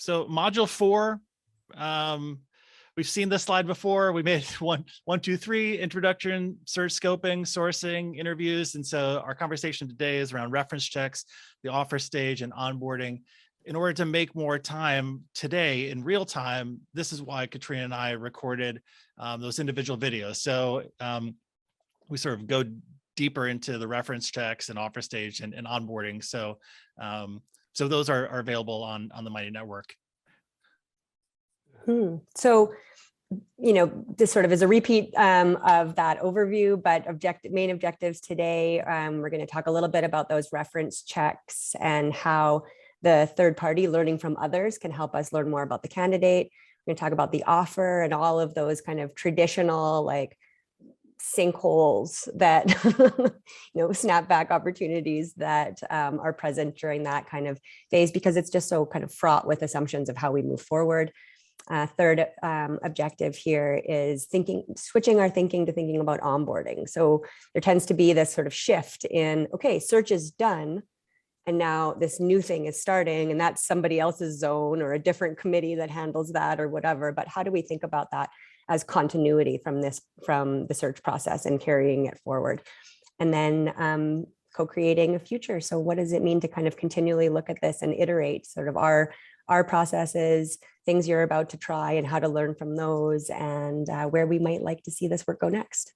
So module 4, we've seen this slide before. We made one, two, three, introduction, search scoping, sourcing, interviews. And so our conversation today is around reference checks, the offer stage, and onboarding. In order to make more time today in real time, this is why Katrina and I recorded those individual videos. So we sort of go deeper into the reference checks and offer stage and onboarding. So so those are available on the Mighty Network. So, you know, this sort of is a repeat of that overview, but main objectives today, we're going to talk a little bit about those reference checks and how the third party learning from others can help us learn more about the candidate. We're going to talk about the offer and all of those kind of traditional like sinkholes that, snapback opportunities that are present during that kind of phase, because it's just so kind of fraught with assumptions of how we move forward. Third objective here is switching our thinking to thinking about onboarding. So there tends to be this sort of shift in, okay, search is done, and now this new thing is starting, and that's somebody else's zone or a different committee that handles that or whatever. But how do we think about that as continuity from the search process and carrying it forward? And then co-creating a future. So what does it mean to kind of continually look at this and iterate sort of our processes, things you're about to try and how to learn from those, and where we might like to see this work go next.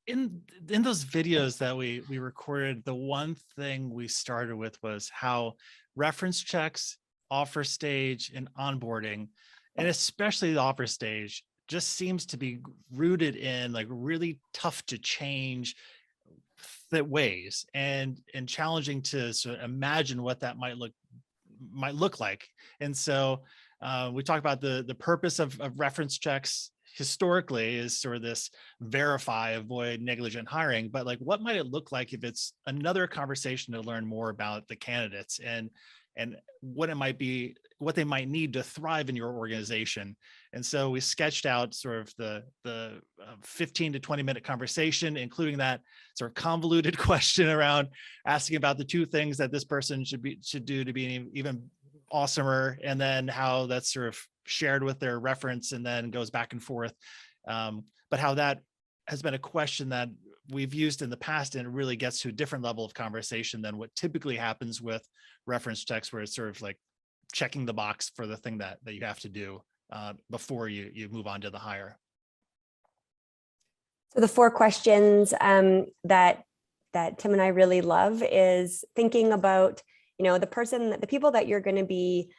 In those videos that we recorded, the one thing we started with was how reference checks, offer stage, and onboarding, and especially the offer stage, just seems to be rooted in like really tough to change ways and challenging to sort of imagine what that might look like. And so we talked about the purpose of reference checks historically is sort of this verify, avoid negligent hiring, but like what might it look like if it's another conversation to learn more about the candidates and what it might be, what they might need to thrive in your organization. And so we sketched out sort of the 15 to 20-minute conversation, including that sort of convoluted question around asking about the 2 things that this person should do to be even awesomer, and then how that's sort of shared with their reference and then goes back and forth. But how that has been a question that we've used in the past, and it really gets to a different level of conversation than what typically happens with reference checks, where it's sort of like checking the box for the thing that you have to do before you move on to the hire. So the 4 questions that Tim and I really love is thinking about, the people that you're going to be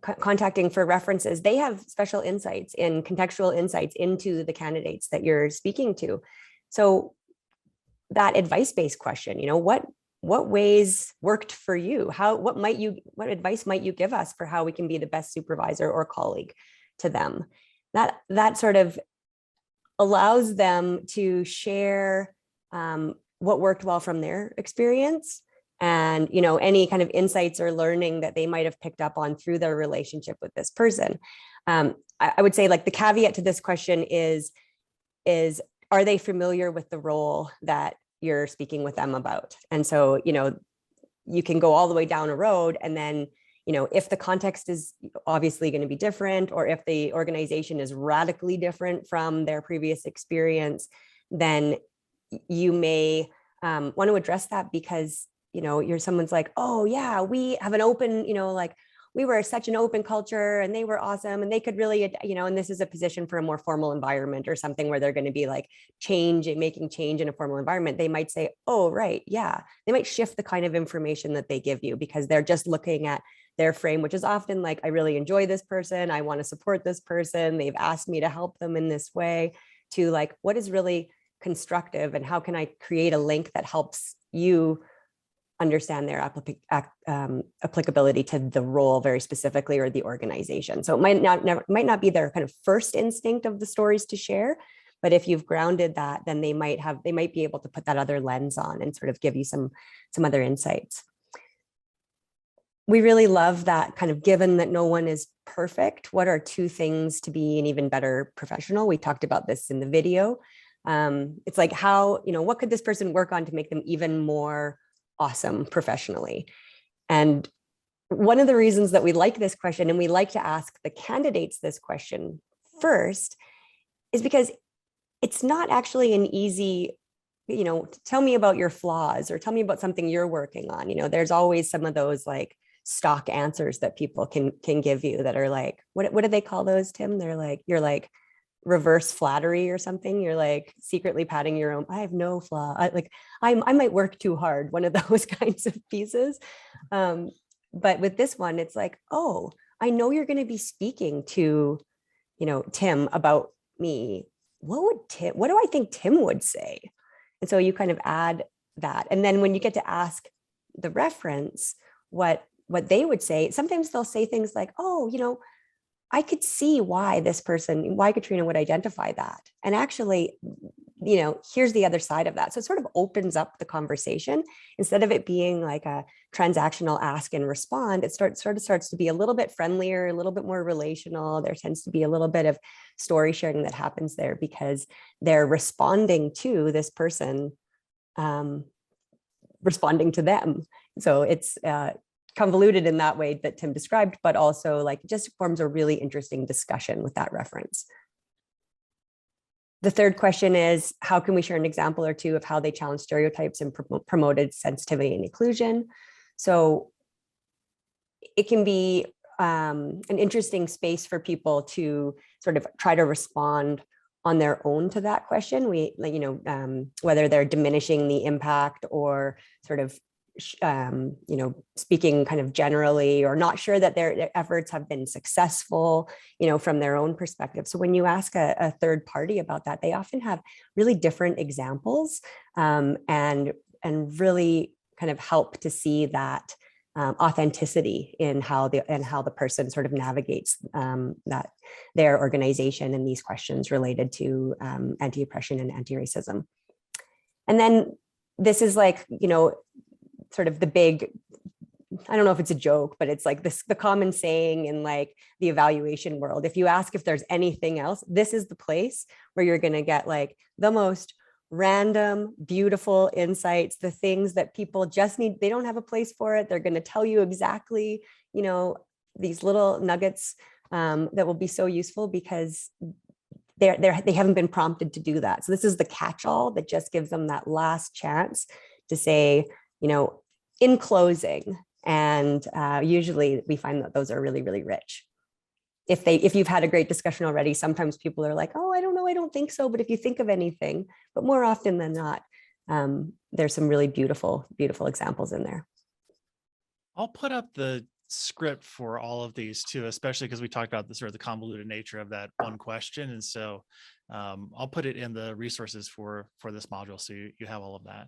contacting for references. They have special insights and contextual insights into the candidates that you're speaking to. So that advice-based question, what ways worked for you? What advice might you give us for how we can be the best supervisor or colleague to them? That sort of allows them to share what worked well from their experience, and any kind of insights or learning that they might have picked up on through their relationship with this person. I would say, like, the caveat to this question is are they familiar with the role that you're speaking with them about? And so, you can go all the way down a road, and then, if the context is obviously going to be different, or if the organization is radically different from their previous experience, then you may want to address that, because someone's like, oh yeah, we have an open, like, we were such an open culture and they were awesome and they could really, and this is a position for a more formal environment or something where they're going to be like making change in a formal environment. They might say, oh, right. Yeah. They might shift the kind of information that they give you, because they're just looking at their frame, which is often like, I really enjoy this person. I want to support this person. They've asked me to help them in this way, to like, what is really constructive and how can I create a link that helps you understand their applicability to the role very specifically, or the organization. So it might not be their kind of first instinct of the stories to share, but if you've grounded that, then they might be able to put that other lens on and sort of give you some other insights. We really love that kind of, given that no one is perfect, what are 2 things to be an even better professional? We talked about this in the video. It's like, how, what could this person work on to make them even more awesome professionally? And one of the reasons that we like this question and we like to ask the candidates this question first is because it's not actually an easy, tell me about your flaws or tell me about something you're working on. There's always some of those like stock answers that people can give you that are like, what do they call those, Tim? They're like, you're like reverse flattery or something. You're like secretly patting your own, I have no flaw. I might work too hard. One of those kinds of pieces. But with this one, it's like, oh, I know you're going to be speaking to, Tim about me. What do I think Tim would say? And so you kind of add that. And then when you get to ask the reference what they would say, sometimes they'll say things like, oh, I could see why Katrina would identify that. And actually, here's the other side of that. So it sort of opens up the conversation. Instead of it being like a transactional ask and respond, it starts to be a little bit friendlier, a little bit more relational. There tends to be a little bit of story sharing that happens there because they're responding to this person responding to them. So it's convoluted in that way that Tim described, but also like just forms a really interesting discussion with that reference. The third question is, how can we share an example or two of how they challenge stereotypes and promoted sensitivity and inclusion? So it can be an interesting space for people to sort of try to respond on their own to that question. Whether they're diminishing the impact or sort of speaking kind of generally or not sure that their efforts have been successful, from their own perspective. So when you ask a third party about that, they often have really different examples and really kind of help to see that authenticity in how the person sort of navigates that their organization and these questions related to anti-oppression and anti-racism. And then this is like, sort of the big, I don't know if it's a joke, but it's like the common saying in like the evaluation world. If you ask if there's anything else, this is the place where you're going to get like the most random, beautiful insights, the things that people just need. They don't have a place for it. They're going to tell you exactly, these little nuggets that will be so useful because they haven't been prompted to do that. So this is the catch-all that just gives them that last chance to say, in closing. And usually we find that those are really, really rich. If you've had a great discussion already, sometimes people are like, oh, I don't know, I don't think so. But if you think of anything, but more often than not, there's some really beautiful, beautiful examples in there. I'll put up the script for all of these too, especially because we talked about the sort of the convoluted nature of that one question. And so I'll put it in the resources for this module. So you have all of that.